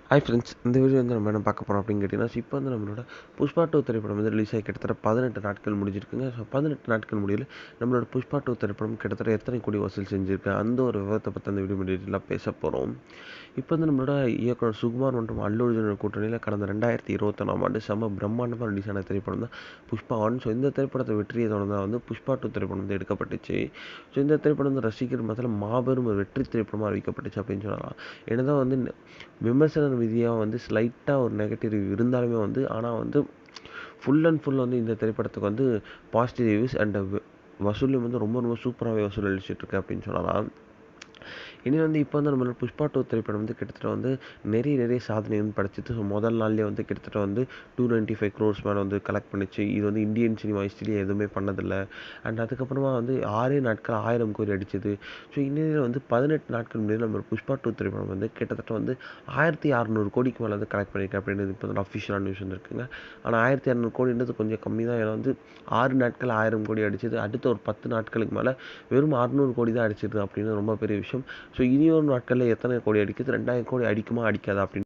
Hi friends, இந்த video வந்து நம்ம என்ன பார்க்க போகிறோம் அப்படின்னு கேட்டிங்கன்னா, இப்போ வந்து நம்மளோட புஷ்பா 2 திரைப்படம் வந்து ரிலீஸ் ஆகி கிட்டத்தட்ட 18 நாட்கள் முடிஞ்சிருக்குங்க. ஸோ 18 நாட்கள் முடியல நம்மளோட புஷ்பா 2 திரைப்படம் கிட்டத்தட்ட எத்தனை கோடி வசூல் செஞ்சிருக்கு, அந்த ஒரு விவரத்தை பற்றி அந்த வீடியோ டீட்டெயிலாக பேச போகிறோம். இப்போ வந்து நம்மளோட இயக்குனர் சுகுமார் மற்றும் அல்லு அர்ஜுனோட கூட்டணியில் கடந்த 2021ஆம் ஆண்டு செம்ம பிரம்மாண்டமாக ரிலீஸ் ஆன திரைப்படம் தான் புஷ்பா 1. ஸோ இந்த திரைப்படத்தை வெற்றியை தொடர்ந்து வந்து புஷ்பா 2 திரைப்படம் வந்து எடுக்கப்பட்டுச்சு. ஸோ இந்த திரைப்படம் வந்து ரசிகர் மத்தியில் மாபெரும் ஒரு வெற்றி திரைப்படமாக அறிவிக்கப்பட்டுச்சு அப்படின்னு சொல்லலாம். என்னதான் வந்து விமர்சன ரீதியாக வந்து ஸ்லைட்டாக ஒரு நெகட்டிவ் ரிவ்யூ இருந்தாலுமே வந்து, ஆனால் வந்து ஃபுல் அண்ட் ஃபுல் வந்து இந்த திரைப்படத்துக்கு வந்து பாசிட்டிவ் ரிவ்யூஸ் அண்ட் வசூலும் வந்து ரொம்ப ரொம்ப சூப்பராகவே வசூல் அளிச்சிட்ருக்கு அப்படின்னு சொல்லலாம். இனி வந்து இப்போ வந்து நம்மளோட புஷ்பா 2 திரைப்படம் வந்து கிட்டத்தட்ட வந்து நிறைய சாதனை வந்து படைச்சிட்டு. ஸோ முதல் நாள்லேயே வந்து கிட்டத்தட்ட வந்து 295 crores மேலே வந்து கலெக்ட் பண்ணிச்சு. இது வந்து இந்தியன் சினிமா ஹிஸ்ட்ரியிலே எதுவுமே பண்ணதில்லை. அண்ட் அதுக்கப்புறமா வந்து 6 நாட்கள் 1000 கோடி அடிச்சது. ஸோ இந்தியில் வந்து 18 நாட்கள் முன்னாடி நம்ம புஷ்பா 2 திரைப்படம் வந்து கிட்டத்தட்ட வந்து 1600 கோடிக்கு மேலே வந்து கலெக்ட் பண்ணியிருக்கு அப்படின்றது இப்போ வந்து அஃபிஷியலான நியூஸ் வந்துருக்குங்க. ஆனால் 1600 கோடின்றது கொஞ்சம் கம்மி தான். ஏன்னா வந்து 6 நாட்கள் 1000 கோடி அடிச்சது. அடுத்த ஒரு 10 நாட்களுக்கு மேலே வெறும் 600 கோடி தான் அடிச்சிருக்கு அப்படின்னு ரொம்ப பெரிய விஷயம். ஸோ இனி ஒரு நாட்களில் எத்தனை கோடி அடிக்குது, 2000 கோடி அடிக்குமா அடிக்காதா அப்படின்னு